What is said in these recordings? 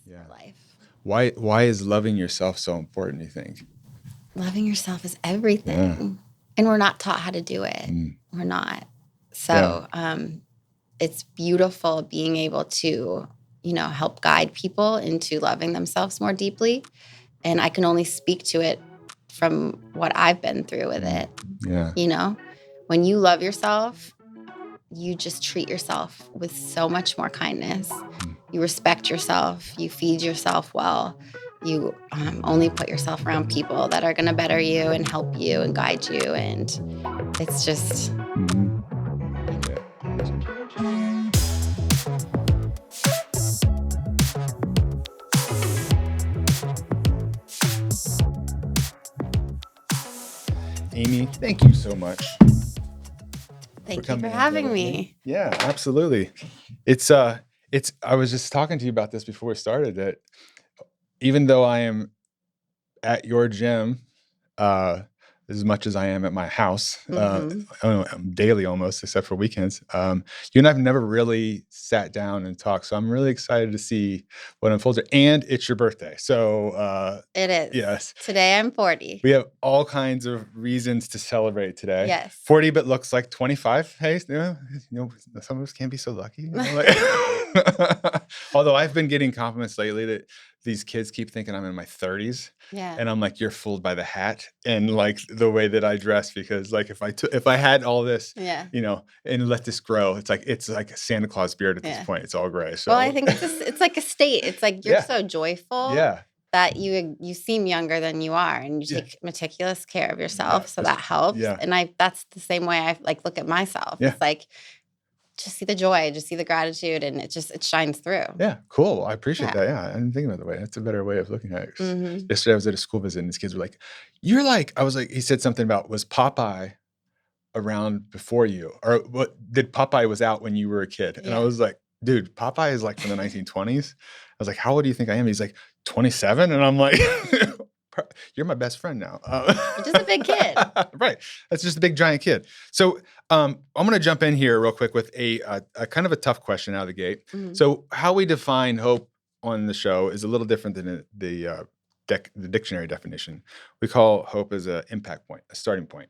Yeah. for life. Why is loving yourself so important, you think? Loving yourself is everything. And we're not taught how to do it. We're not. So it's beautiful being able to, help guide people into loving themselves more deeply. And I can only speak to it from what I've been through with it. Yeah. When you love yourself, you just treat yourself with so much more kindness. You respect yourself. You feed yourself well. You only put yourself around people that are going to better you and help you and guide you. And it's just. Amy, thank you so much. Thank you for having me. Yeah, absolutely. I was just talking to you about this before we started, that even though I am at your gym, as much as I am at my house, daily almost, except for weekends, you and I have never really sat down and talked. So I'm really excited to see what unfolds. And it's your birthday. So it is. Yes. Today I'm 40. We have all kinds of reasons to celebrate today. Yes. 40, but looks like 25. Hey, some of us can't be so lucky. Although I've been getting compliments lately that these kids keep thinking I'm in my 30s. Yeah. And I'm like, you're fooled by the hat and like the way that I dress, because like if I had all this, and let this grow, it's like a Santa Claus beard at this point. It's all gray. So well, I think it's like a state. It's like you're so joyful. Yeah. That you seem younger than you are, and you take meticulous care of yourself, so that helps. Yeah. And that's the same way I look at myself. Yeah. It's like, just see the joy, just see the gratitude, and it shines through. Yeah, cool. I appreciate that. Yeah, I didn't think about it that way. That's a better way of looking at it. Yesterday I was at a school visit and these kids were like, I was like, he said something about, was Popeye around before you? Or what, did Popeye was out when you were a kid? And I was like, dude, Popeye is like from the 1920s. I was like, how old do you think I am? He's like, 27. And I'm like, you're my best friend now. You're just a big kid. Right. That's just a big, giant kid. So I'm going to jump in here real quick with a kind of a tough question out of the gate. So how we define hope on the show is a little different than the dictionary definition. We call hope as an impact point, a starting point.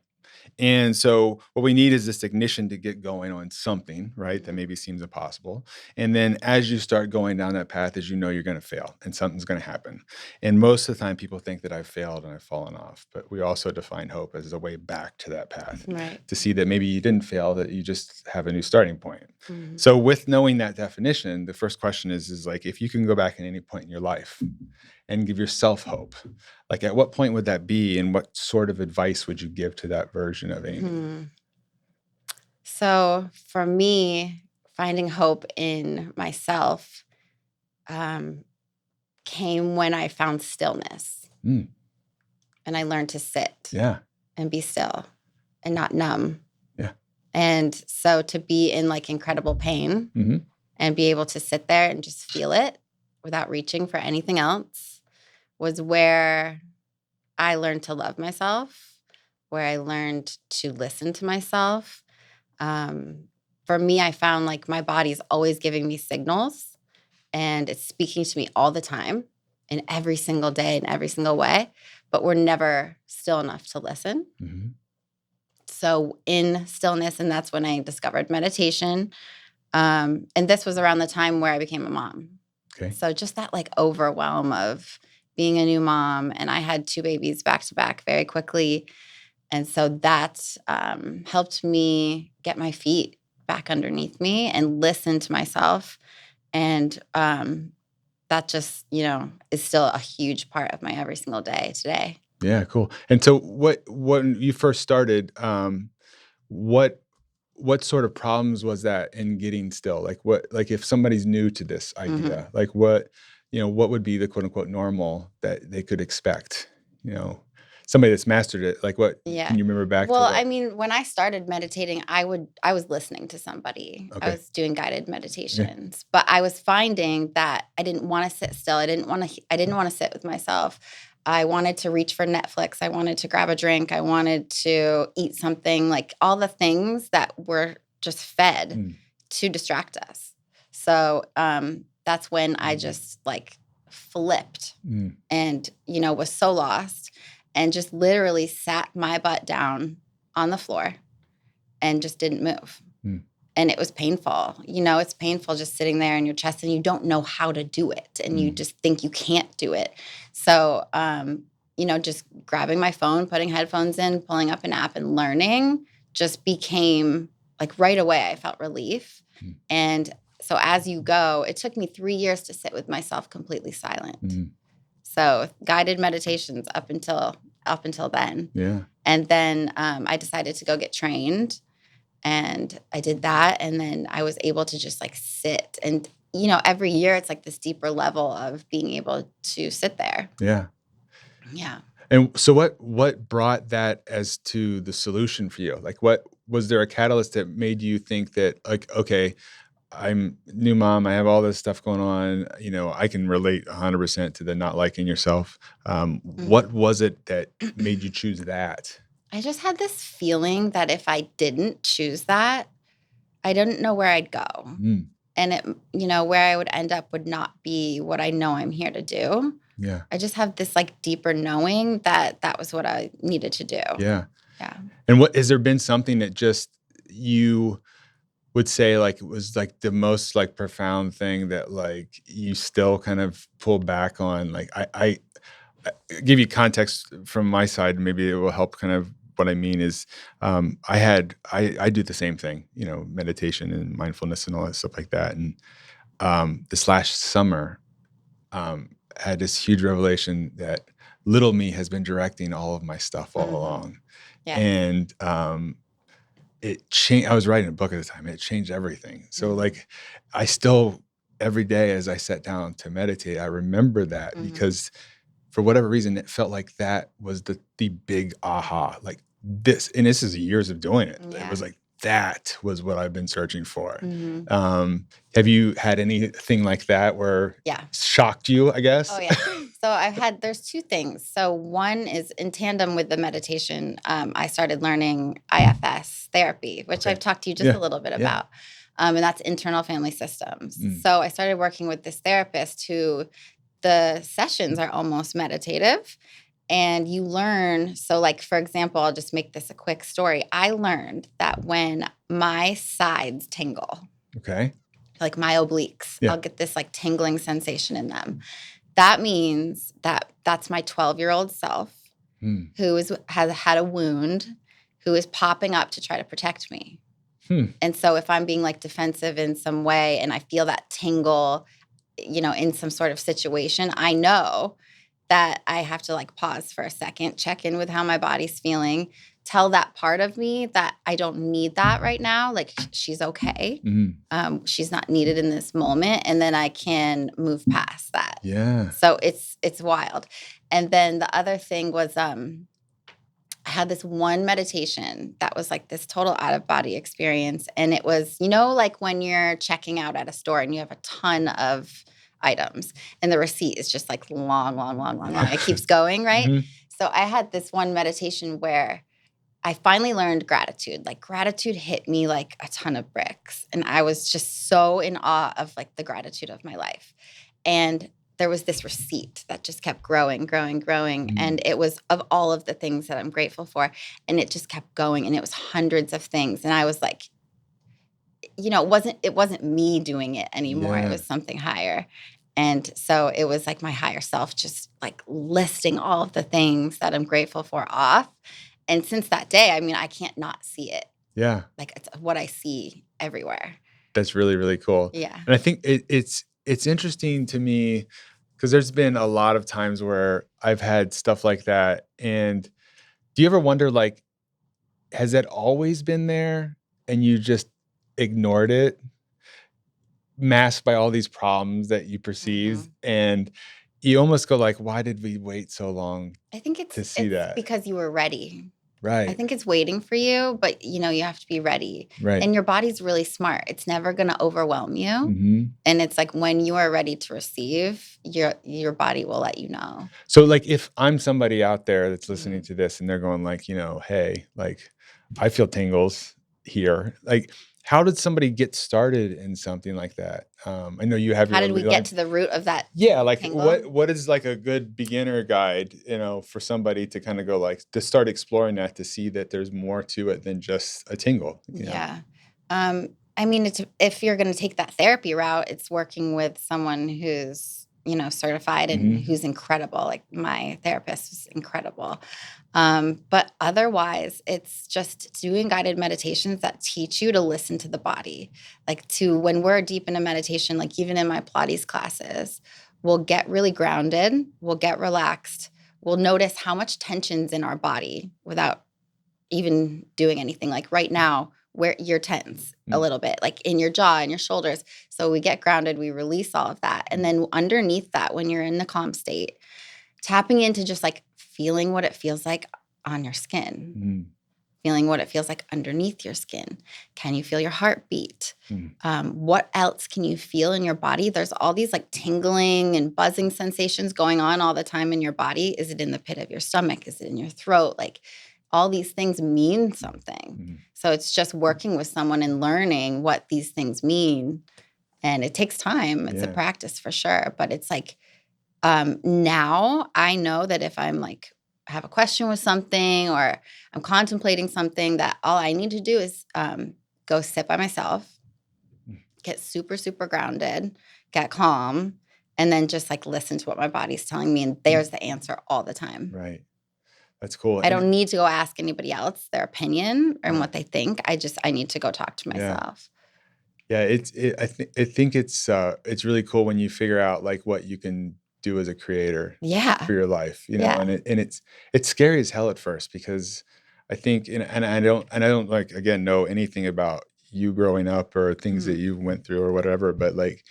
And so what we need is this ignition to get going on something, right, that maybe seems impossible. And then as you start going down that path, as you know, you're going to fail and something's going to happen. And most of the time people think that I've failed and I've fallen off. But we also define hope as a way back to that path, to see that maybe you didn't fail, that you just have a new starting point. So with knowing that definition, the first question is like, if you can go back at any point in your life and give yourself hope, like at what point would that be, and what sort of advice would you give to that version of Amy? So for me, finding hope in myself came when I found stillness. And I learned to sit and be still and not numb. And so to be in like incredible pain and be able to sit there and just feel it without reaching for anything else was where I learned to love myself, where I learned to listen to myself. For me, I found like my body's always giving me signals, and it's speaking to me all the time in every single day in every single way, but we're never still enough to listen. So in stillness, and that's when I discovered meditation. And this was around the time where I became a mom. So just that like overwhelm of being a new mom, and I had 2 babies back to back very quickly. And so that helped me get my feet back underneath me and listen to myself. And that just, is still a huge part of my every single day today. Yeah, cool. And so when you first started, what sort of problems was that in getting still? Like if somebody's new to this idea, like what would be the quote unquote normal that they could expect? Somebody that's mastered it, like what can you remember back to? Well, I mean, when I started meditating, I was listening to somebody. I was doing guided meditations, but I was finding that I didn't want to sit still. I didn't want to sit with myself. I wanted to reach for Netflix. I wanted to grab a drink. I wanted to eat something, like all the things that were just fed to distract us. So that's when I just like flipped and, was so lost and just literally sat my butt down on the floor and just didn't move. And it was painful. It's painful just sitting there in your chest and you don't know how to do it and you just think you can't do it. So, just grabbing my phone, putting headphones in, pulling up an app and learning just became like right away I felt relief. And so as you go, it took me 3 years to sit with myself completely silent. So guided meditations up until then. Yeah. And then I decided to go get trained. And I did that. And then I was able to just like sit. And, every year it's like this deeper level of being able to sit there. Yeah. Yeah. And so what brought that as to the solution for you? Like, what was there a catalyst that made you think that, like, okay, I'm new mom, I have all this stuff going on, I can relate 100% to the not liking yourself. What was it that made you choose that? I just had this feeling that if I didn't choose that, I didn't know where I'd go. And it, where I would end up would not be what I know I'm here to do. Yeah. I just have this like deeper knowing that was what I needed to do. Yeah. Yeah. And has there been something that just you would say like it was like the most like profound thing that like you still kind of pull back on? Like I give you context from my side, maybe it will help kind of what I mean is I do the same thing, meditation and mindfulness and all that stuff like that. And this last summer, had this huge revelation that little me has been directing all of my stuff all along. Yeah. And it changed. I was writing a book at the time. It changed everything. So like I still, every day as I sat down to meditate, I remember that because for whatever reason, it felt like that was the big aha, like this, and this is years of doing it. Yeah. It was like, that was what I've been searching for. Have you had anything like that where shocked you, I guess? Oh, yeah. So there's two things. So one is in tandem with the meditation, I started learning IFS therapy, which I've talked to you just a little bit about. And that's internal family systems. So I started working with this therapist who the sessions are almost meditative. And you learn, so like, for example, I'll just make this a quick story. I learned that when my sides tingle, like my obliques, I'll get this like tingling sensation in them. That means that's my 12-year-old self who has had a wound, who is popping up to try to protect me. And so if I'm being like defensive in some way and I feel that tingle, in some sort of situation, I know that I have to like pause for a second, check in with how my body's feeling, tell that part of me that I don't need that right now. Like she's okay. She's not needed in this moment. And then I can move past that. Yeah. So it's wild. And then the other thing was I had this one meditation that was like this total out of body experience. And it was, like when you're checking out at a store and you have a ton of items and the receipt is just like long. It keeps going, right? So I had this one meditation where I finally learned gratitude. Like gratitude hit me like a ton of bricks. And I was just so in awe of like the gratitude of my life. And there was this receipt that just kept growing. And it was of all of the things that I'm grateful for. And it just kept going. And it was hundreds of things. And I was like, it wasn't me doing it anymore. It was something higher. And so it was like my higher self just like listing all of the things that I'm grateful for off. And since that day, I mean, I can't not see it. Yeah. Like it's what I see everywhere. That's really, really cool. Yeah. And I think it's interesting to me because there's been a lot of times where I've had stuff like that. And do you ever wonder, like, has that always been there and you just ignored it, masked by all these problems that you perceived? And you almost go like, why did we wait so long I think to see that? Because you were ready. Right. I think it's waiting for you, but you have to be ready. Right. And your body's really smart. It's never going to overwhelm you. And it's like when you are ready to receive, your body will let you know. So like if I'm somebody out there that's listening to this and they're going like, hey, like I feel tingles here. Like, how did somebody get started in something like that? I know you have How did we get to the root of that? Yeah, like tingle? what is like a good beginner guide, for somebody to kind of go like to start exploring that, to see that there's more to it than just a tingle. Yeah. I mean, if you're going to take that therapy route, it's working with someone who's, certified and who's incredible. Like my therapist was incredible. But otherwise, it's just doing guided meditations that teach you to listen to the body. Like when we're deep in a meditation, like even in my Pilates classes, we'll get really grounded, we'll get relaxed, we'll notice how much tension's in our body without even doing anything. Like right now, where you're tense a little bit, like in your jaw and your shoulders. So we get grounded, we release all of that. And then underneath that, when you're in the calm state, tapping into just like feeling what it feels like on your skin, feeling what it feels like underneath your skin. Can you feel your heartbeat? What else can you feel in your body? There's all these like tingling and buzzing sensations going on all the time in your body. Is it in the pit of your stomach? Is it in your throat? Like all these things mean something. So it's just working with someone and learning what these things mean. And it takes time. It's a practice for sure. But it's like now I know that if I'm like have a question with something or I'm contemplating something, that all I need to do is go sit by myself, get super, super grounded, get calm, and then just like listen to what my body's telling me. And there's the answer all the time. Right. That's cool. I don't need to go ask anybody else their opinion and what they think. I need to go talk to myself. Yeah, I think it's really cool when you figure out like what you can do as a creator for your life, and it's scary as hell at first, because I think and I don't like, again, know anything about you growing up or things that you went through or whatever, but like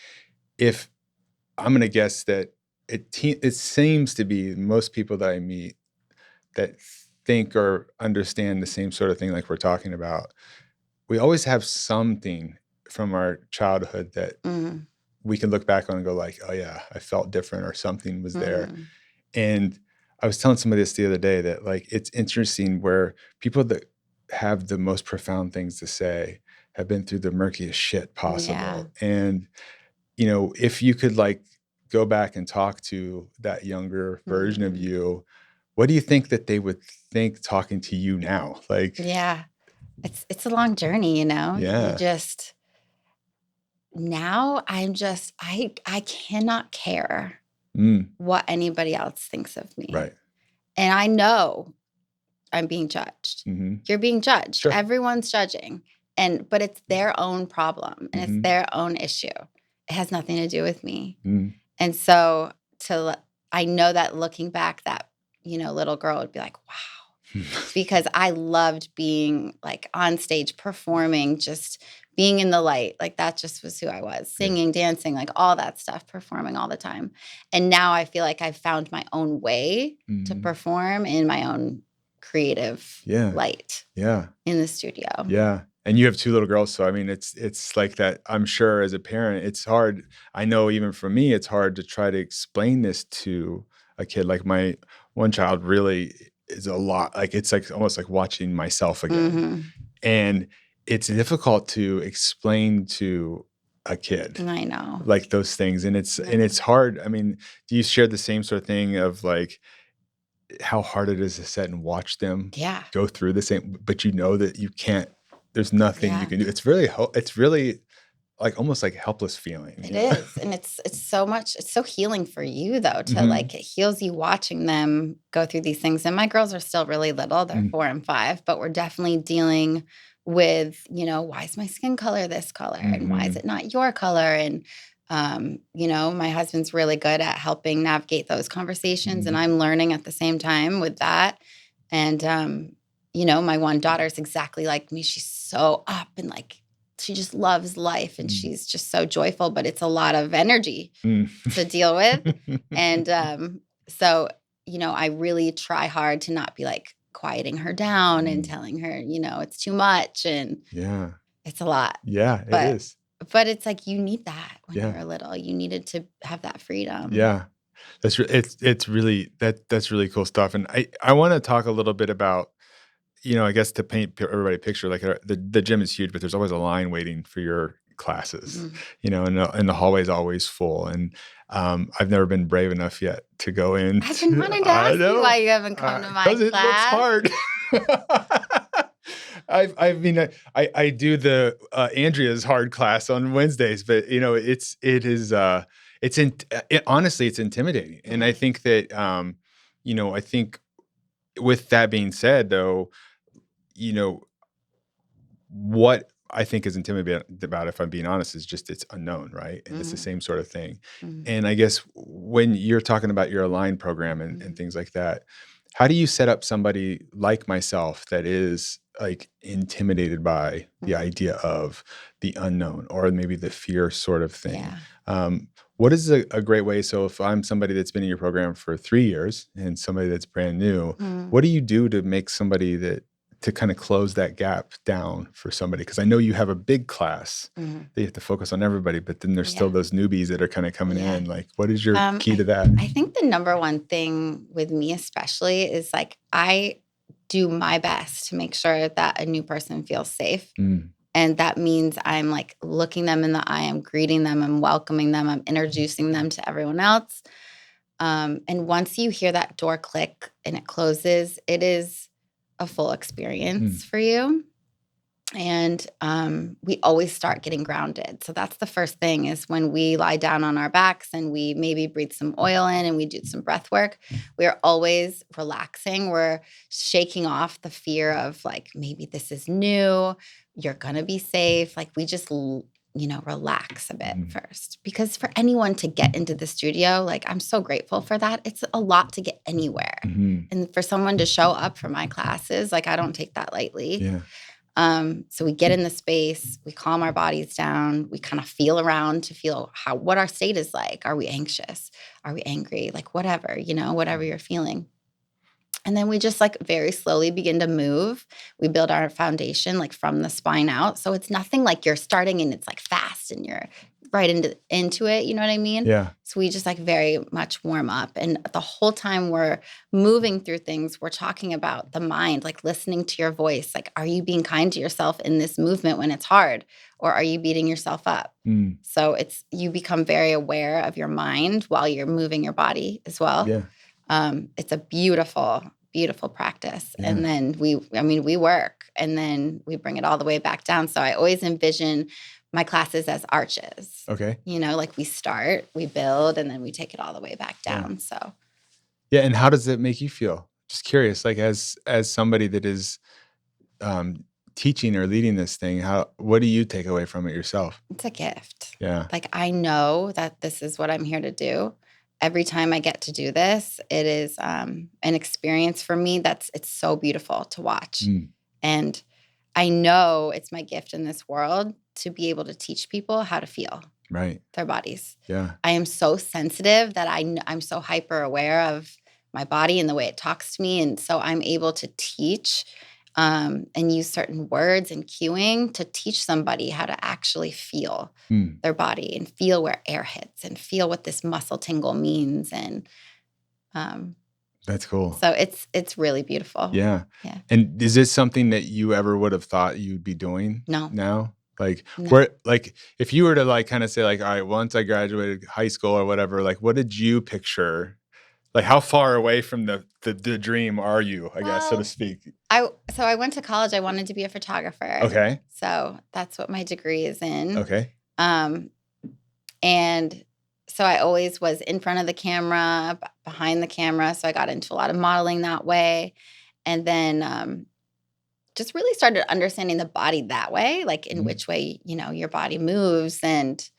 if I'm going to guess that it seems to be most people that I meet that think or understand the same sort of thing like we're talking about, we always have something from our childhood that we can look back on and go like, oh yeah, I felt different, or something was there. And I was telling somebody this the other day that like, it's interesting where people that have the most profound things to say have been through the murkiest shit possible. Yeah. And, if you could like go back and talk to that younger version of you, what do you think that they would think talking to you now? Like, yeah, it's a long journey, Yeah. Now I cannot care what anybody else thinks of me. Right. And I know I'm being judged. You're being judged. Sure. Everyone's judging. But it's their own problem and it's their own issue. It has nothing to do with me. And so I know that looking back, that, little girl would be like, wow. Because I loved being like on stage, performing, just being in the light. Like that just was who I was, singing, dancing, like all that stuff, performing all the time. And now I feel like I've found my own way to perform in my own creative light in the studio. Yeah. And you have 2 little girls. So, I mean, it's like that. I'm sure as a parent, it's hard. I know even for me, it's hard to try to explain this to a kid. Like my one child really is a lot. Like it's like almost like watching myself again. And it's difficult to explain to a kid. I know. Like those things. And it's hard. I mean, do you share the same sort of thing of like how hard it is to sit and watch them go through the same, but that you can't, there's nothing you can do. It's really like almost like helpless feeling. It is. And it's so healing for you though, to like, it heals you watching them go through these things. And my girls are still really little. They're 4 and 5, but we're definitely dealing with, why is my skin color this color? And why is it not your color? And, my husband's really good at helping navigate those conversations. And I'm learning at the same time with that. And, my one daughter's exactly like me. She's so up and like, she just loves life and she's just so joyful, but it's a lot of energy to deal with. And so, I really try hard to not be like quieting her down and telling her, it's too much. And it's a lot. Yeah, it is. But it's like, you need that when you were little. You needed to have that freedom. Yeah. It's really, that's really cool stuff. And I want to talk a little bit about I guess to paint everybody a picture, like the gym is huge, but there's always a line waiting for your classes, and the hallway is always full. And I've never been brave enough yet to go in. I've been wanting to ask you why you haven't come to my class. Because it looks hard. I do the Andrea's hard class on Wednesdays, but honestly, it's intimidating. And I think that, I think with that being said, though, what I think is intimidating about, if I'm being honest, is just it's unknown, right? And it's the same sort of thing. And I guess when you're talking about your Align program and things like that, how do you set up somebody like myself that is like intimidated by the idea of the unknown or maybe the fear sort of thing? Yeah. What is a great way? So if I'm somebody that's been in your program for 3 years and somebody that's brand new, what do you do to make somebody to kind of close that gap down for somebody? Because I know you have a big class that you have to focus on everybody, but then there's still those newbies that are kind of coming in. Like, what is your key to that? I think the number one thing with me especially is like, I do my best to make sure that a new person feels safe. And that means I'm like looking them in the eye, I'm greeting them, I'm welcoming them, I'm introducing them to everyone else. And once you hear that door click and it closes, it is a full experience for you. And we always start getting grounded. So that's the first thing is when we lie down on our backs and we maybe breathe some oil in and we do some breath work, we're always relaxing. We're shaking off the fear of like, maybe this is new, you're going to be safe. Like we just, relax a bit first. Because for anyone to get into the studio, like I'm so grateful for that. It's a lot to get anywhere. And for someone to show up for my classes, like I don't take that lightly. Yeah. So we get in the space, we calm our bodies down, we kind of feel around to feel what our state is like. Are we anxious? Are we angry? Like whatever, whatever you're feeling. And then we just like very slowly begin to move. We build our foundation like from the spine out. So it's nothing like you're starting and it's like fast and you're right into it. You know what I mean? Yeah. So we just like very much warm up. And the whole time we're moving through things, we're talking about the mind, like listening to your voice. Like, are you being kind to yourself in this movement when it's hard? Or are you beating yourself up? So you become very aware of your mind while you're moving your body as well. Yeah. It's a beautiful, beautiful practice. Yeah. And then we work and then we bring it all the way back down. So I always envision my classes as arches. Okay. Like we start, we build, and then we take it all the way back down. Yeah. So. Yeah. And how does it make you feel? Just curious, like as somebody that is teaching or leading this thing, what do you take away from it yourself? It's a gift. Yeah. Like I know that this is what I'm here to do. Every time I get to do this, it is an experience for me it's so beautiful to watch. And I know it's my gift in this world to be able to teach people how to feel their bodies. Yeah. I am so sensitive that I'm so hyper aware of my body and the way it talks to me. And so I'm able to teach and use certain words and cueing to teach somebody how to actually feel their body and feel where air hits and feel what this muscle tingle means. And that's cool. So it's really beautiful. Yeah. Yeah. And is this something that you ever would have thought you'd be doing? No. Now? Like No. where, like if you were to like kind of say like, all right, once I graduated high school or whatever, like what did you picture? Like how far away from the dream are you, I guess, so to speak? So I went to college. I wanted to be a photographer. Okay. So that's what my degree is in. Okay. And so I always was in front of the camera, behind the camera. So I got into a lot of modeling that way. And then just really started understanding the body that way, like in which way, your body moves and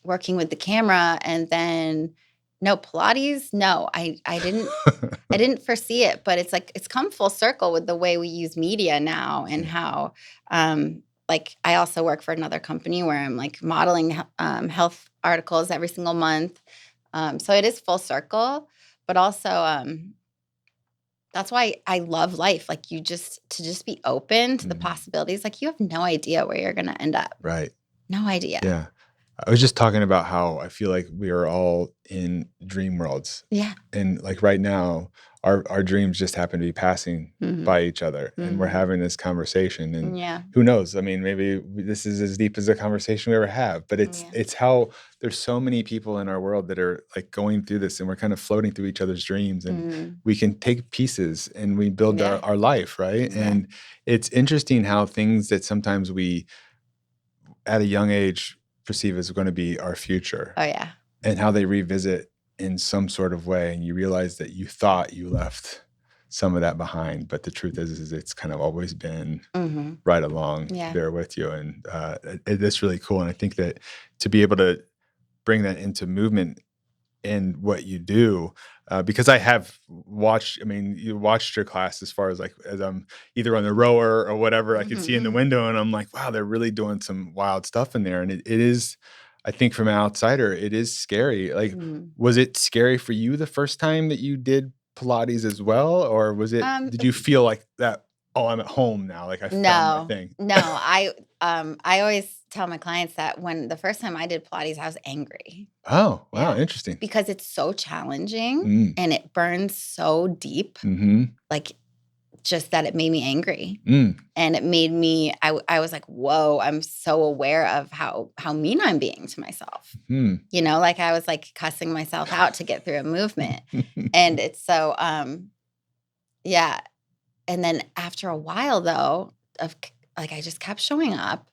working with the camera. And then no Pilates. No, I didn't, I didn't foresee it, but it's like, it's come full circle with the way we use media now and how, like I also work for another company where I'm like modeling health articles every single month. So it is full circle, but also that's why I love life. Like to just be open to the possibilities. Like you have no idea where you're going to end up. Right. No idea. Yeah. I was just talking about how I feel like we are all in dream worlds. Yeah. And like right now, our dreams just happen to be passing by each other, and we're having this conversation. And who knows? I mean, maybe this is as deep as a conversation we ever have, but it's how there's so many people in our world that are like going through this, and we're kind of floating through each other's dreams, and we can take pieces and we build our life, right? Yeah. And it's interesting how things that sometimes we at a young age perceive as going to be our future. Oh yeah. And how they revisit in some sort of way, and you realize that you thought you left some of that behind, but the truth is it's kind of always been right along there with you. And that's really cool. And I think that to be able to bring that into movement in what you do, because I have watched, I mean, you watched your class as far as like, as I'm either on the rower or whatever, I could see in the window, and I'm like, wow, they're really doing some wild stuff in there. And it is, I think from an outsider, it is scary. Like, was it scary for you the first time that you did Pilates as well? Or was it, did you feel like that, oh, I'm at home now, like I found my thing? No, I always tell my clients that when the first time I did Pilates, I was angry. Oh, wow. Interesting. Because it's so challenging and it burns so deep. Like, just that it made me angry. And it made me, I was like, whoa, I'm so aware of how mean I'm being to myself. You know, like I was like cussing myself out to get through a movement. And it's so, yeah. And then after a while though, of like, I just kept showing up,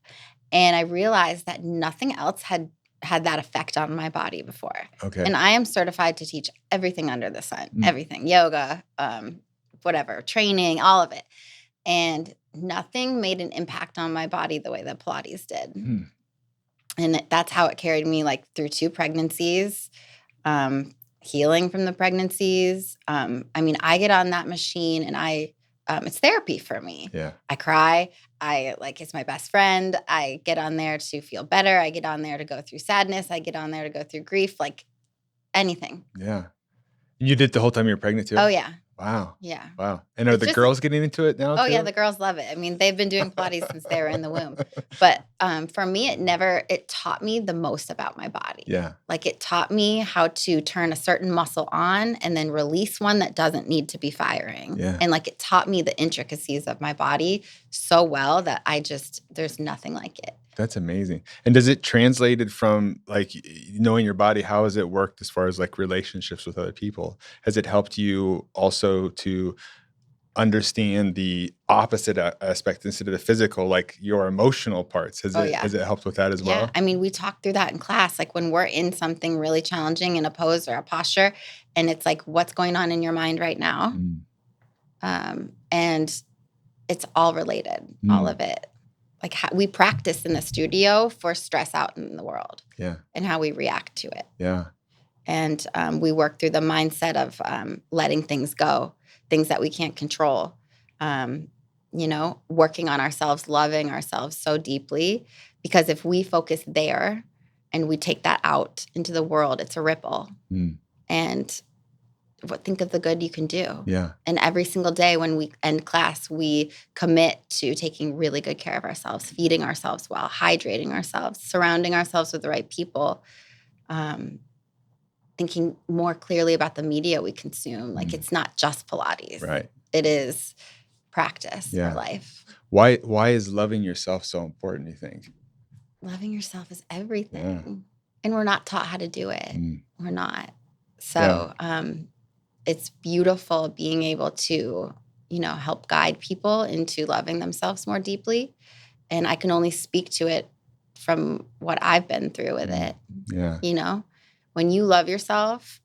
and I realized that nothing else had that effect on my body before. Okay. And I am certified to teach everything under the sun, everything, yoga, whatever, training, all of it. And nothing made an impact on my body the way that Pilates did. And that's how it carried me like through 2 pregnancies, healing from the pregnancies. I mean, I get on that machine and it's therapy for me. Yeah. I cry. It's my best friend. I get on there to feel better. I get on there to go through sadness. I get on there to go through grief, like anything. Yeah. You did the whole time you were pregnant too? Oh, yeah. Wow. Yeah. Wow. And are the girls getting into it now? Oh, yeah. The girls love it. I mean, they've been doing Pilates since they were in the womb. But for me, it taught me the most about my body. Yeah. Like it taught me how to turn a certain muscle on and then release one that doesn't need to be firing. Yeah. And like it taught me the intricacies of my body so well that there's nothing like it. That's amazing. And does it translated from like knowing your body? How has it worked as far as like relationships with other people? Has it helped you also to understand the opposite aspect instead of the physical, like your emotional parts? Has it helped with that as well? I mean, we talk through that in class. Like when we're in something really challenging in a pose or a posture, and it's like, what's going on in your mind right now? And it's all related, all of it. Like we practice in the studio for stress out in the world. Yeah. And how we react to it. Yeah. And we work through the mindset of letting things go, things that we can't control. You know, working on ourselves, loving ourselves so deeply. Because if we focus there and we take that out into the world, it's a ripple. And think of the good you can do. Yeah. And every single day when we end class, we commit to taking really good care of ourselves, feeding ourselves well, hydrating ourselves, surrounding ourselves with the right people, thinking more clearly about the media we consume. Like it's not just Pilates. Right. It is practice for life. Why is loving yourself so important, you think? Loving yourself is everything. Yeah. And we're not taught how to do it. We're not. So, it's beautiful being able to, you know, help guide people into loving themselves more deeply. And I can only speak to it from what I've been through with it. Yeah. You know, when you love yourself,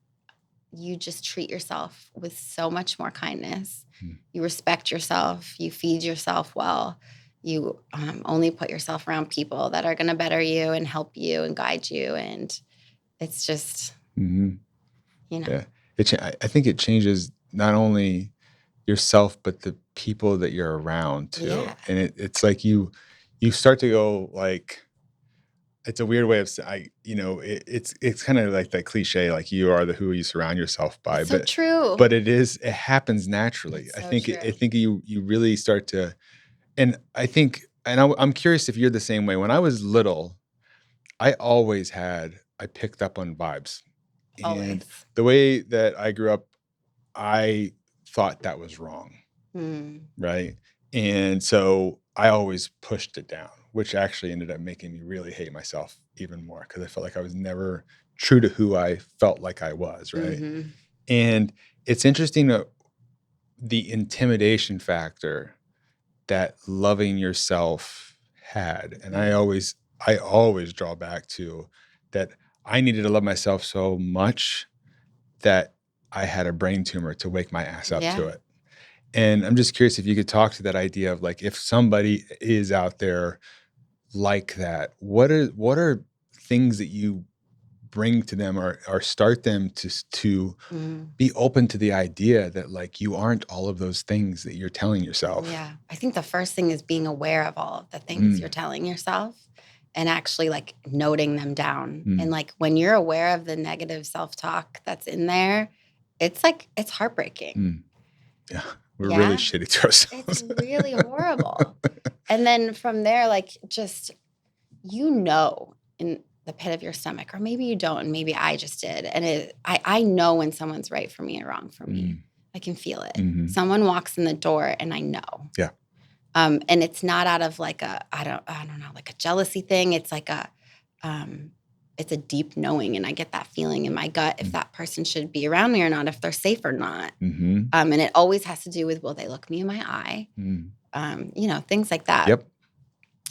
you just treat yourself with so much more kindness. You respect yourself. You feed yourself well. You only put yourself around people that are going to better you and help you and guide you. And it's just, you know. Yeah. I think it changes not only yourself, but the people that you're around too. Yeah. And it's like you start to go like, it's a weird way of saying, it's kind of like that cliche, like you are who you surround yourself by. It's so true. But it happens naturally. I think you really start to, and I think, and I'm curious if you're the same way. When I was little, I picked up on vibes. Always. And the way that I grew up, I thought that was wrong. Right. And so I always pushed it down, which actually ended up making me really hate myself even more because I felt like I was never true to who I felt like I was. Right. Mm-hmm. And it's interesting the intimidation factor that loving yourself had. And I always draw back to that. I needed to love myself so much that I had a brain tumor to wake my ass up to it. And I'm just curious if you could talk to that idea of like, if somebody is out there like that, what are things that you bring to them or start them to be open to the idea that like you aren't all of those things that you're telling yourself? Yeah. I think the first thing is being aware of all of the things you're telling yourself and actually like noting them down. And like when you're aware of the negative self-talk that's in there, it's like, it's heartbreaking. Yeah. We're really shitty to ourselves. It's really horrible. And then from there, like just, in the pit of your stomach, or maybe you don't, and maybe I just did. And I know when someone's right for me and wrong for me. I can feel it. Someone walks in the door and I know. Yeah. And it's not out of like I don't know, like a jealousy thing. It's like it's a deep knowing, and I get that feeling in my gut if that person should be around me or not, if they're safe or not. And it always has to do with, will they look me in my eye? Things like that. Yep.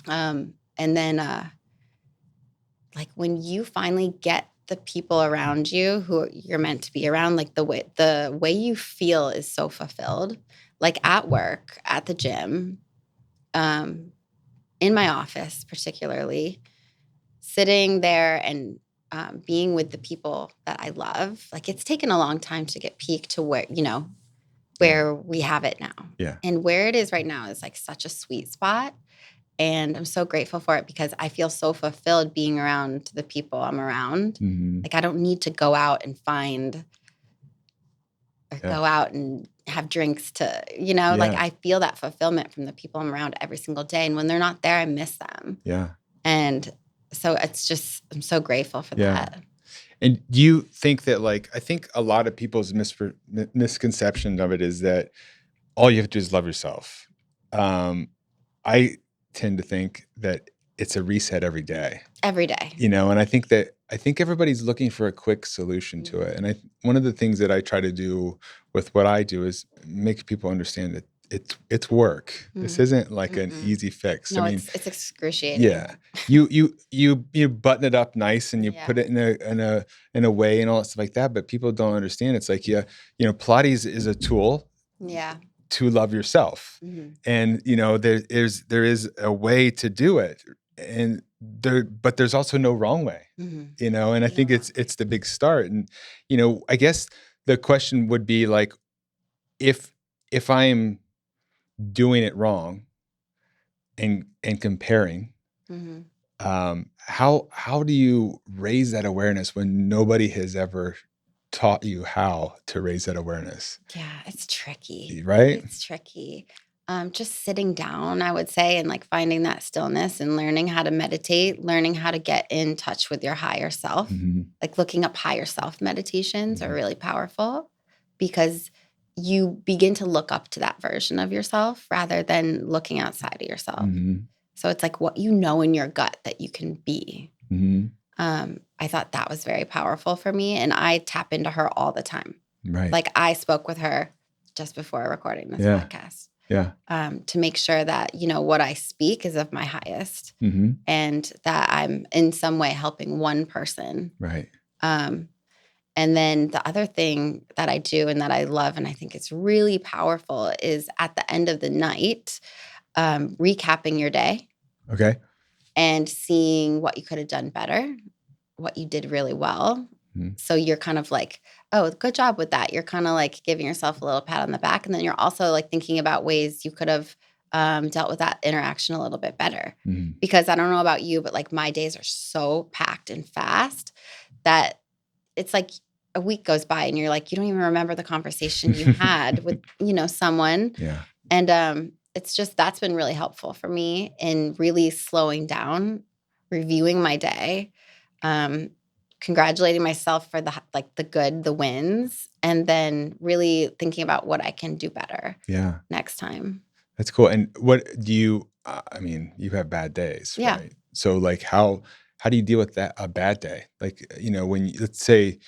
And then like when you finally get the people around you who you're meant to be around, like the way you feel is so fulfilled. Like at work, at the gym, in my office, particularly, sitting there and being with the people that I love. Like it's taken a long time to get peaked to where we have it now. Yeah. And where it is right now is like such a sweet spot. And I'm so grateful for it because I feel so fulfilled being around the people I'm around. Like I don't need to go out and go out and have drinks to, like I feel that fulfillment from the people I'm around every single day. And when they're not there, I miss them. Yeah. And so it's just, I'm so grateful for that. And do you think that like, I think a lot of people's misconception of it is that all you have to do is love yourself. I tend to think that it's a reset every day. Every day. And I think everybody's looking for a quick solution to it. And one of the things that I try to do with what I do is make people understand that it's work. This isn't like an easy fix. No, it's excruciating. Yeah. You button it up nice and you put it in a way and all that stuff like that, but people don't understand. It's like, Pilates is a tool. Yeah. To love yourself. And there is a way to do it, but there's also no wrong way. And I think it's the big start. And I guess the question would be like, if I'm doing it wrong and comparing, how do you raise that awareness when nobody has ever taught you how to raise that awareness? Yeah, it's tricky. Right? It's tricky. Just sitting down, I would say, and like finding that stillness and learning how to meditate, learning how to get in touch with your higher self. Like looking up higher self meditations are really powerful because you begin to look up to that version of yourself rather than looking outside of yourself. So it's like what in your gut that you can be. I thought that was very powerful for me, and I tap into her all the time. Right. Like I spoke with her just before recording this podcast. Yeah. To make sure that, what I speak is of my highest and that I'm in some way helping one person. Right. And then the other thing that I do and that I love and I think it's really powerful is at the end of the night, recapping your day. Okay. And seeing what you could have done better, what you did really well. So you're kind of like, oh, good job with that. You're kind of like giving yourself a little pat on the back. And then you're also like thinking about ways you could have dealt with that interaction a little bit better. Because I don't know about you, but like my days are so packed and fast that it's like a week goes by and you're like, you don't even remember the conversation you had with, someone. Yeah. And it's just, that's been really helpful for me in really slowing down, reviewing my day, congratulating myself for the good, the wins, and then really thinking about what I can do better next time. That's cool. And what do you, I mean, you have bad days, right? So like how do you deal with that, a bad day? Like, when let's say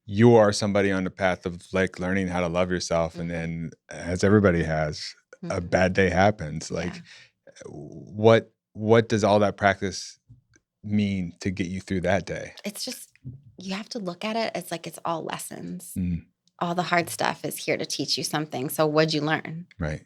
you are somebody on the path of like learning how to love yourself, and then as everybody has, a bad day happens. Like what does all that practice mean to get you through that day? It's just, you have to look at it as like it's all lessons. All the hard stuff is here to teach you something. So what'd you learn? Right.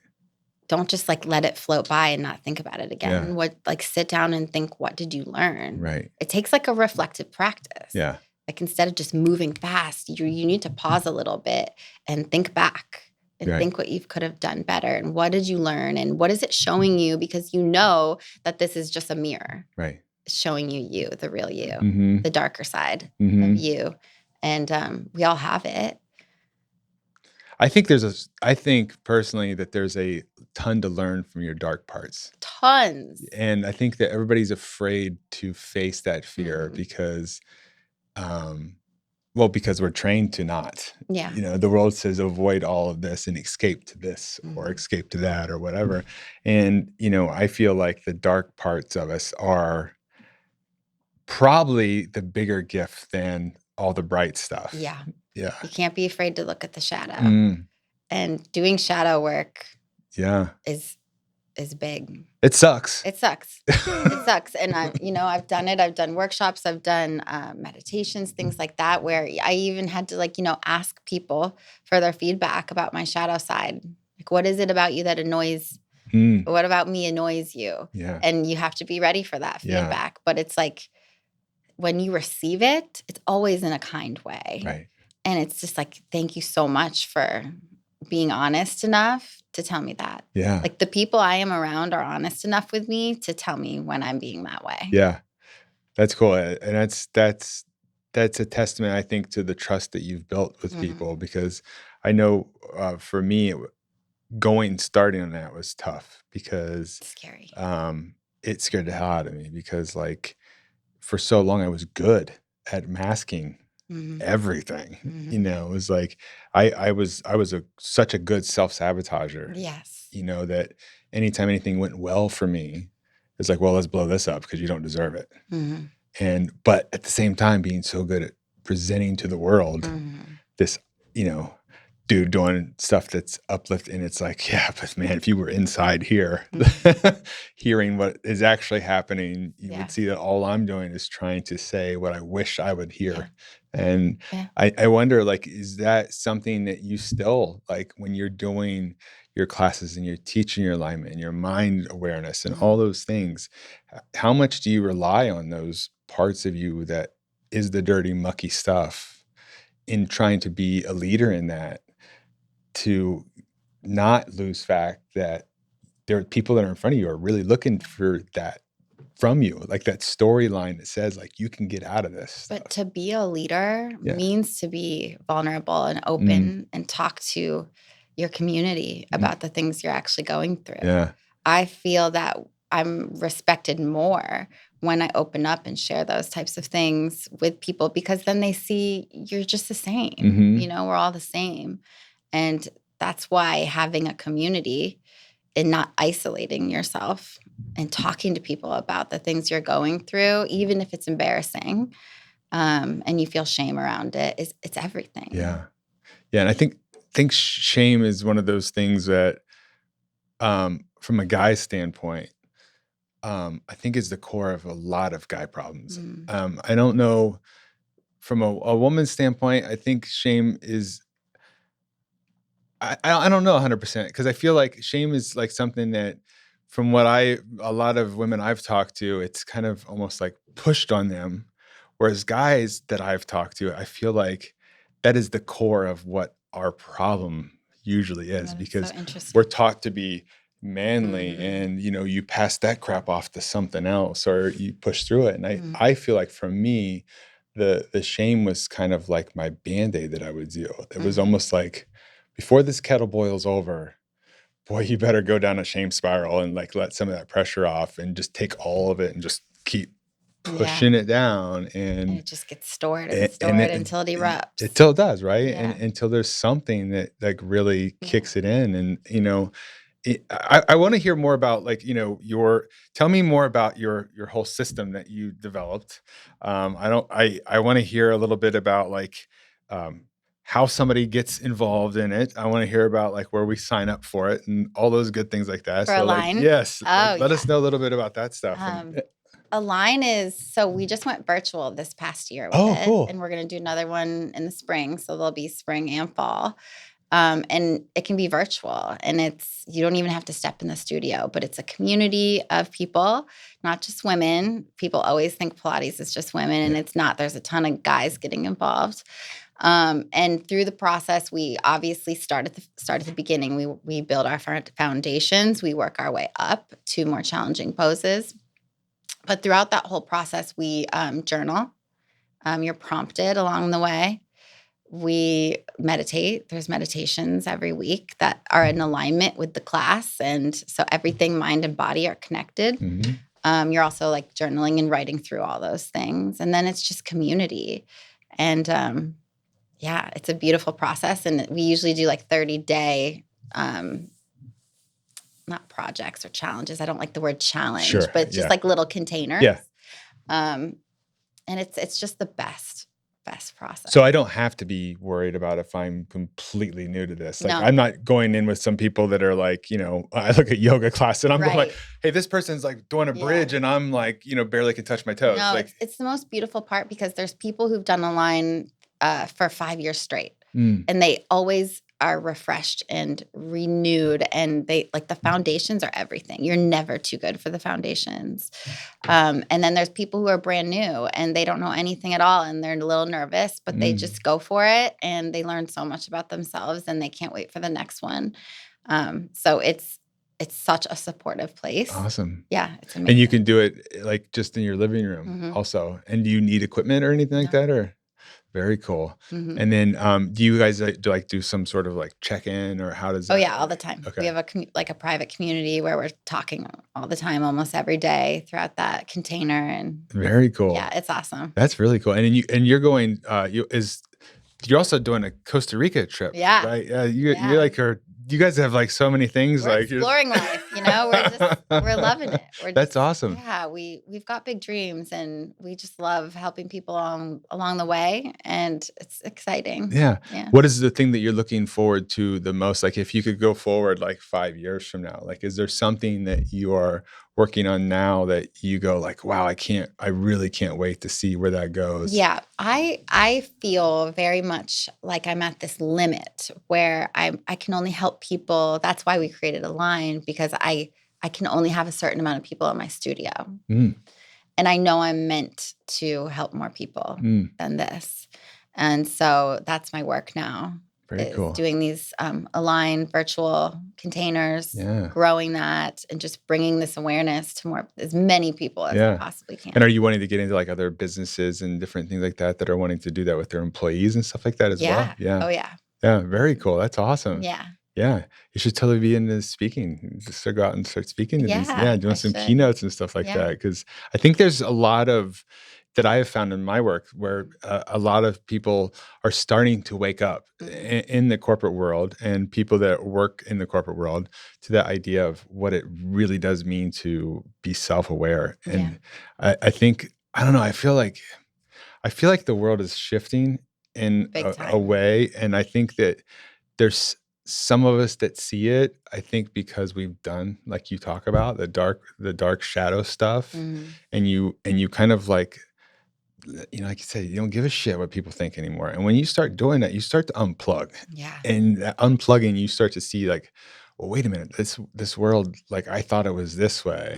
Don't just like let it float by and not think about it again. Sit down and think, what did you learn? Right. It takes like a reflective practice. Yeah. Like instead of just moving fast, you need to pause a little bit and think back and think what you could have done better. And what did you learn? And what is it showing you? Because you know that this is just a mirror. Right. Showing you, the real you, the darker side of you. And we all have it. I think personally that there's a ton to learn from your dark parts. Tons. And I think that everybody's afraid to face that fear because we're trained to not. Yeah. The world says avoid all of this and escape to this or escape to that or whatever. And, I feel like the dark parts of us are probably the bigger gift than all the bright stuff. Yeah. Yeah. You can't be afraid to look at the shadow. And doing shadow work is big. It sucks. It sucks. It sucks. And I've done it. I've done workshops. I've done meditations, things like that, where I even had to ask people for their feedback about my shadow side. Like, what is it about you that annoys? What about me annoys you? Yeah. And you have to be ready for that feedback. But it's like, when you receive it, it's always in a kind way. Right. And it's just like, thank you so much for being honest enough to tell me that. Yeah. Like the people I am around are honest enough with me to tell me when I'm being that way. Yeah. That's cool. And that's a testament, I think, to the trust that you've built with people, because I know for me, starting on that was tough because it's scary. It scared the hell out of me because for so long I was good at masking everything. It was like I was such a good self-sabotager. Yes. That anytime anything went well for me, it's like, well, let's blow this up because you don't deserve it. But at the same time, being so good at presenting to the world this, dude doing stuff that's uplifting. It's like, yeah, but man, if you were inside here, hearing what is actually happening, you would see that all I'm doing is trying to say what I wish I would hear. Yeah. And I wonder, is that something that you still, when you're doing your classes and you're teaching your alignment and your mind awareness and all those things, how much do you rely on those parts of you that is the dirty, mucky stuff in trying to be a leader in that, to not lose fact that there are people that are in front of you are really looking for that from you, like that storyline that says you can get out of this stuff. But to be a leader means to be vulnerable and open and talk to your community about the things you're actually going through. Yeah. I feel that I'm respected more when I open up and share those types of things with people, because then they see you're just the same. We're all the same. And that's why having a community and not isolating yourself and talking to people about the things you're going through, even if it's embarrassing, and you feel shame around it, it's everything. Yeah. Yeah. And I think shame is one of those things that, from a guy's standpoint, I think is the core of a lot of guy problems. I don't know from a woman's standpoint. I think shame is, I don't know 100%, because I feel like shame is something that, from a lot of women I've talked to, it's kind of almost pushed on them. Whereas guys that I've talked to, I feel like that is the core of what our problem usually is, because we're taught to be manly and, you pass that crap off to something else or you push through it. And I feel like for me, the shame was kind of like my Band-Aid that I would do. It was almost like, before this kettle boils over, boy, you better go down a shame spiral and let some of that pressure off and just take all of it and just keep pushing it down, and it just gets stored and and until it erupts. Until it does, right? Yeah. And until there's something that like really kicks it in. And, I want to hear more about like, tell me more about your whole system that you developed. I want to hear a little bit about like, how somebody gets involved in it. I want to hear about like where we sign up for it and all those good things like that. For So Align? like, yes, Oh, let us know a little bit about that stuff. Align so we just went virtual this past year with it. Cool. And we're going to do another one in the spring. So there'll be spring and fall. And it can be virtual, and you don't even have to step in the studio, but it's a community of people, not just women. People always think Pilates is just women, and it's not. There's a ton of guys getting involved. And through the process, we obviously start at the beginning. We build our foundations. We work our way up to more challenging poses. But throughout that whole process, we journal. You're prompted along the way. We meditate. There's meditations every week that are in alignment with the class. And so everything, mind and body, are connected. Mm-hmm. You're also like journaling and writing through all those things. And then it's just community. And it's a beautiful process. And we usually do like 30-day, not projects or challenges. I don't like the word challenge, but just like little containers. Yeah. And it's just the best process. So I don't have to be worried about if I'm completely new to this. Like, I'm not going in with some people that are like, I look at yoga class and I'm going like, hey, this person's like doing a bridge and I'm like, barely can touch my toes. No, like, it's the most beautiful part, because there's people who've done Align for 5 years straight, and they always are refreshed and renewed, and they like the foundations are everything. You're never too good for the foundations. And then there's people who are brand new and they don't know anything at all, and they're a little nervous, but they just go for it, and they learn so much about themselves, and they can't wait for the next one. So it's such a supportive place. Awesome. Yeah, it's amazing. And you can do it like just in your living room also. And do you need equipment or anything like that, or? Very cool. Mm-hmm. And then do you guys do some sort of like check-in, or how does that? Oh yeah, all the time. Okay. We have a private community where we're talking all the time, almost every day throughout that container. And very cool. Yeah, it's awesome. That's really cool. And then you're going you're also doing a Costa Rica trip. Yeah. Right? Yeah. You're like you guys have like so many things. We're exploring life, we're loving it. That's awesome. Yeah, we've got big dreams, and we just love helping people along the way, and it's exciting. Yeah. What is the thing that you're looking forward to the most? Like, if you could go forward like 5 years from now, like, is there something that you are working on now that you go like, wow, I really can't wait to see where that goes? Yeah, I feel very much like I'm at this limit where I can only help people. That's why we created Align, because I can only have a certain amount of people in my studio. And I know I'm meant to help more people than this. And so that's my work now. Very cool. Doing these Align virtual containers, growing that, and just bringing this awareness to as many people as I possibly can. And are you wanting to get into like other businesses and different things like that are wanting to do that with their employees and stuff like that as well? Yeah. Oh yeah. Yeah. Very cool. That's awesome. Yeah. Yeah. You should totally be into speaking. Just go out and start speaking to these. Doing some keynotes and stuff like that. Because I think there's a lot of that I have found in my work where a lot of people are starting to wake up in the corporate world, and people that work in the corporate world, to that idea of what it really does mean to be self-aware. And I think, I don't know, I feel like the world is shifting in a way. And I think that there's some of us that see it, I think because we've done, like you talk about, the dark shadow stuff, and you kind of like, like you say, you don't give a shit what people think anymore. And when you start doing that, you start to unplug. Yeah. And that unplugging, you start to see like, well, wait a minute, this world, like I thought it was this way.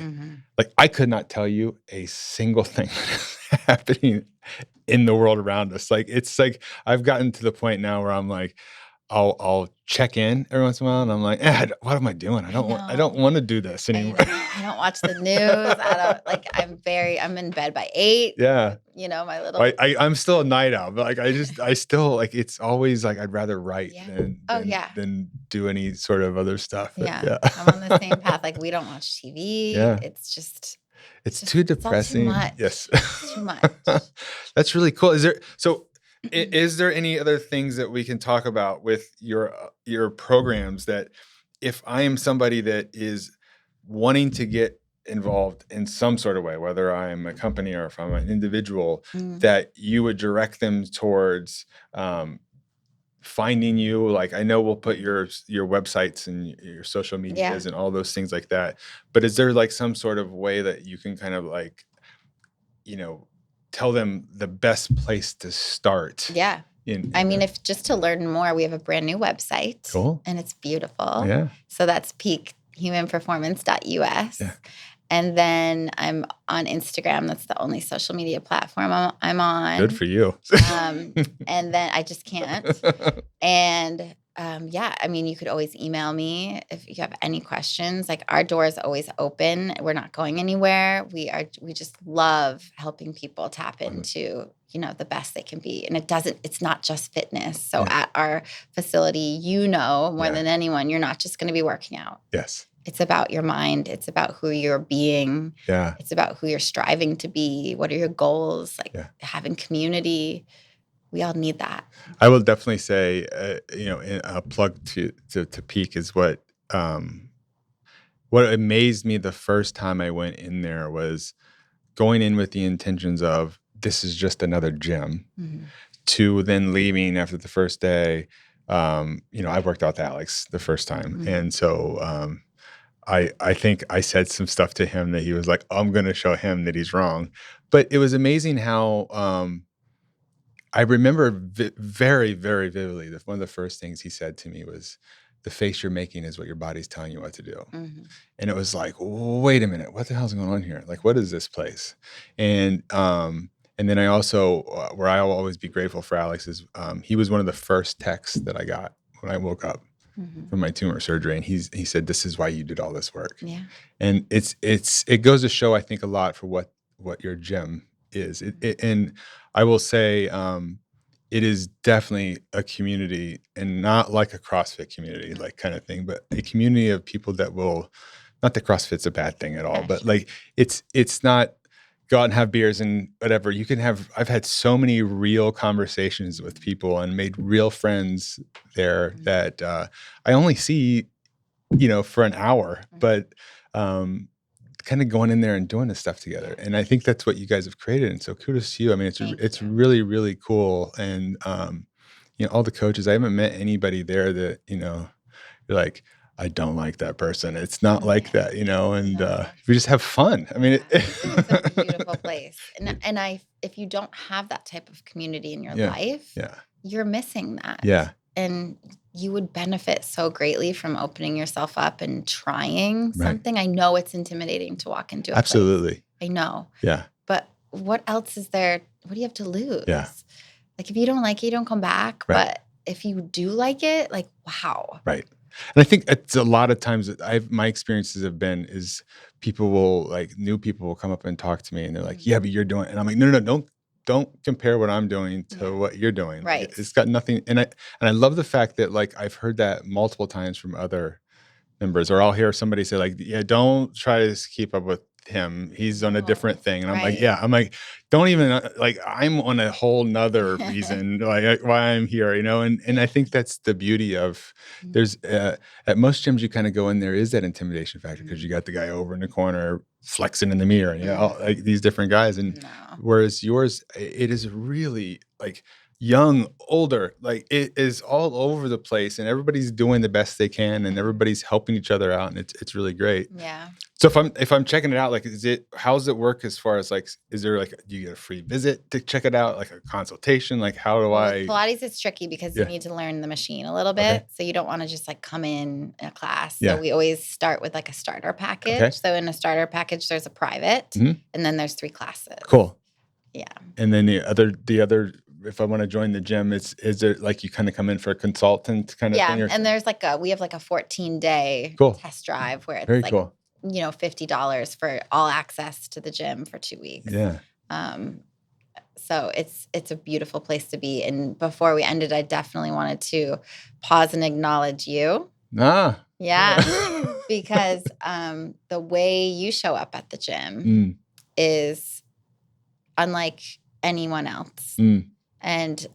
Like I could not tell you a single thing that is happening in the world around us. Like, it's like, I've gotten to the point now where I'm like, I'll check in every once in a while, and I'm like, what am I doing? I don't want to do this anymore. I don't watch the news. I'm in bed by 8. Yeah. My little. I'm still a night owl, but like I still like, it's always like I'd rather write than do any sort of other stuff. But, I'm on the same path. Like, we don't watch TV. Yeah. It's just. It's too depressing. It's all too much. Yes. It's too much. That's really cool. Is there any other things that we can talk about with your programs that if I am somebody that is wanting to get involved in some sort of way, whether I'm a company or if I'm an individual, that you would direct them towards finding you? Like, I know we'll put your websites and your social medias and all those things like that, but is there like some sort of way that you can kind of like, tell them the best place to start? Yeah. If just to learn more, we have a brand new website. Cool. And it's beautiful. Yeah. So that's peakhumanperformance.us. Yeah. And then I'm on Instagram. That's the only social media platform I'm on. Good for you. And then I just can't. And you could always email me if you have any questions. Like, our door is always open. We're not going anywhere. We just love helping people tap into, the best they can be. And it's not just fitness. So at our facility, more than anyone, you're not just going to be working out. Yes. It's about your mind. It's about who you're being. Yeah. It's about who you're striving to be. What are your goals? Having community. We all need that. I will definitely say, a plug to Peak is what amazed me the first time I went in there was going in with the intentions of this is just another gym, to then leaving after the first day. I worked out with Alex the first time, and so I think I said some stuff to him that he was like, I'm going to show him that he's wrong. But it was amazing how I remember very, very vividly that one of the first things he said to me was, the face you're making is what your body's telling you what to do. And it was like, wait a minute, what the hell's going on here? Like, what is this place? And then I also, where I will always be grateful for Alex is he was one of the first texts that I got when I woke up from my tumor surgery. And he said, this is why you did all this work. Yeah. And it goes to show, I think, a lot for what your gym is. And I will say, it is definitely a community, and not like a CrossFit community, like kind of thing, but a community of people that will, not that CrossFit's a bad thing at all, but like it's not go out and have beers and whatever. I've had so many real conversations with people and made real friends there that I only see, for an hour, but kind of going in there and doing this stuff together. And I think that's what you guys have created. And so kudos to you. I mean, it's really, really cool. And, all the coaches, I haven't met anybody there that, you're like, I don't like that person. It's not like that, and we just have fun. I mean, it's a beautiful place. And if you don't have that type of community in your life, you're missing that. Yeah. And you would benefit so greatly from opening yourself up and trying something. I know it's intimidating to walk into a Absolutely. place. I know. Yeah. But what else is there? What do you have to lose? Yeah. Like, if you don't like it, you don't come back. Right. But if you do like it, like, wow. Right. And I think it's a lot of times that my experiences have been is people will, like, new people will come up and talk to me and they're like, yeah, but you're doing, and I'm like, no, don't compare what I'm doing to what you're doing. Right. It's got nothing. And I love the fact that, like, I've heard that multiple times from other members, or I'll hear somebody say, like, yeah, don't try to keep up with him. He's on a different thing. And I'm like, don't even, like, I'm on a whole nother reason like why I'm here, and I think that's the beauty of there's at most gyms you kind of go in, there is that intimidation factor because you got the guy over in the corner flexing in the mirror and like these different guys. And whereas yours, it is really like young, older, like it is all over the place and everybody's doing the best they can and everybody's helping each other out. And it's really great. Yeah. So if I'm checking it out, like, how's it work as far as, like, is there, like, do you get a free visit to check it out? Like a consultation? Like, how do With Pilates, it's tricky because you need to learn the machine a little bit. Okay. So you don't want to just, like, come in a class. So we always start with, like, a starter package. Okay. So in a starter package, there's a private and then there's 3 classes. Cool. Yeah. And then the other, if I want to join the gym, is there, like, you kind of come in for a consultant kind of thing? Yeah. And there's we have like a 14-day test drive where it's very cool. $50 for all access to the gym for 2 weeks. Yeah. So it's a beautiful place to be. And before we ended, I definitely wanted to pause and acknowledge you. Yeah. Because the way you show up at the gym is unlike anyone else. And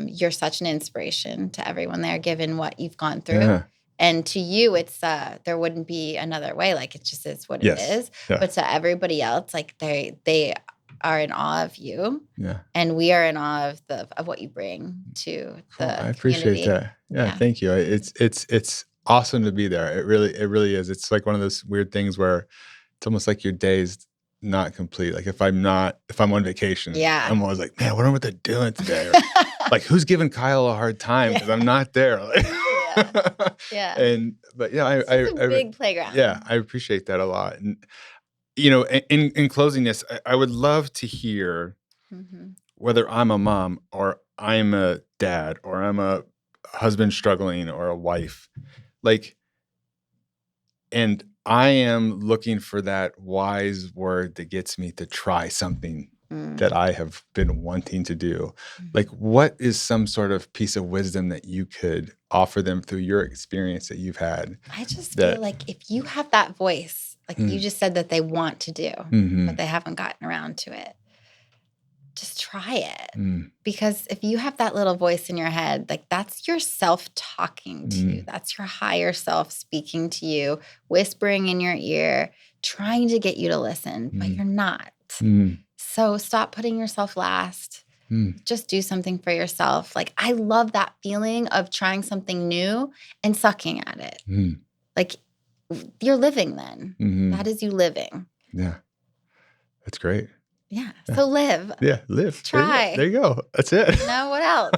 you're such an inspiration to everyone there, given what you've gone through. Yeah. And to you, it's there wouldn't be another way. Like, it just is what it is. Yeah. But to everybody else, like they are in awe of you. Yeah. And we are in awe of what you bring to the I appreciate community. That. Yeah, thank you. It's awesome to be there. It really is. It's like one of those weird things where it's almost like your day's not complete. Like if I'm on vacation, I'm always like, man, I wonder what they're doing today. Or, like, who's giving Kyle a hard time because I'm not there. Like, But it's a big playground. Yeah, I appreciate that a lot. And in closing this, I would love to hear whether I'm a mom or I'm a dad or I'm a husband struggling or a wife, like, and I am looking for that wise word that gets me to try something that I have been wanting to do. Like, what is some sort of piece of wisdom that you could offer them through your experience that you've had? I just feel like if you have that voice, like you just said that they want to do, but they haven't gotten around to it, just try it. Because if you have that little voice in your head, like, that's yourself talking to you. That's your higher self speaking to you, whispering in your ear, trying to get you to listen, but you're not. So stop putting yourself last. Just do something for yourself. Like, I love that feeling of trying something new and sucking at it. Like, you're living then. That is you living. Yeah. That's great. Yeah. So live. Yeah. Live. Try. There you go. That's it. What else?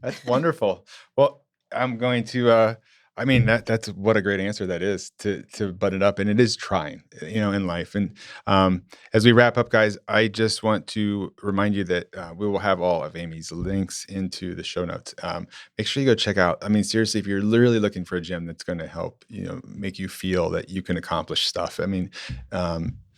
That's wonderful. Well, I'm going to, that's what a great answer that is to butt it up. And it is trying, in life. And as we wrap up, guys, I just want to remind you that we will have all of Amy's links into the show notes. Make sure you go check out. Seriously, if you're literally looking for a gym that's going to help, make you feel that you can accomplish stuff.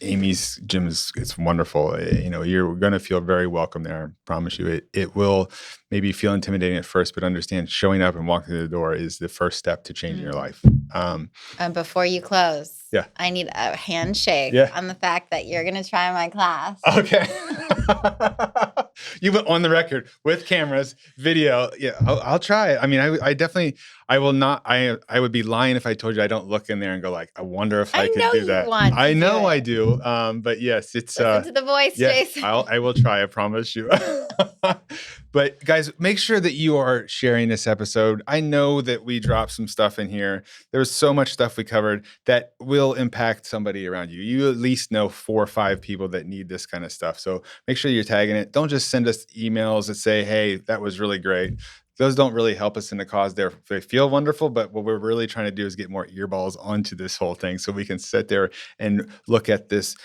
Amy's gym it's wonderful. You're going to feel very welcome there. I promise you. It will maybe feel intimidating at first, but understand showing up and walking through the door is the first step to changing your life. And before you close, I need a handshake on the fact that you're going to try my class. Okay. You went on the record with cameras, video. Yeah, I'll try it. I definitely, I will not. I would be lying if I told you I don't look in there and go like, I wonder if I could do that. I know I do. But yes, it's listen to the voice, Jason. I will try. I promise you. But guys, make sure that you are sharing this episode. I know that we dropped some stuff in here. There was so much stuff we covered that will impact somebody around you. You at least know 4 or 5 people that need this kind of stuff. So make sure you're tagging it. Don't just send us emails that say, hey, that was really great. Those don't really help us in the cause. They feel wonderful, but what we're really trying to do is get more earballs onto this whole thing so we can sit there and look at this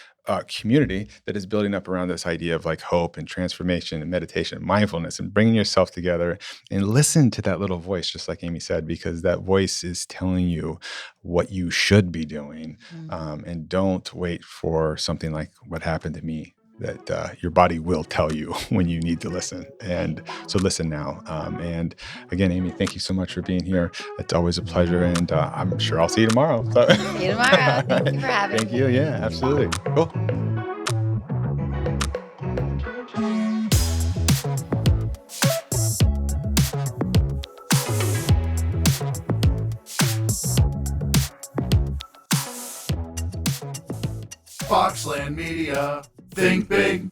community that is building up around this idea of like hope and transformation and meditation and mindfulness and bringing yourself together and listen to that little voice, just like Amy said, because that voice is telling you what you should be doing. And don't wait for something like what happened to me, that your body will tell you when you need to listen. And so listen now. And again, Amy, thank you so much for being here. It's always a pleasure. And I'm sure I'll see you tomorrow. So. See you tomorrow. Thank you for having me. Thank you. Yeah, absolutely. Cool. Foxland Media. Think big.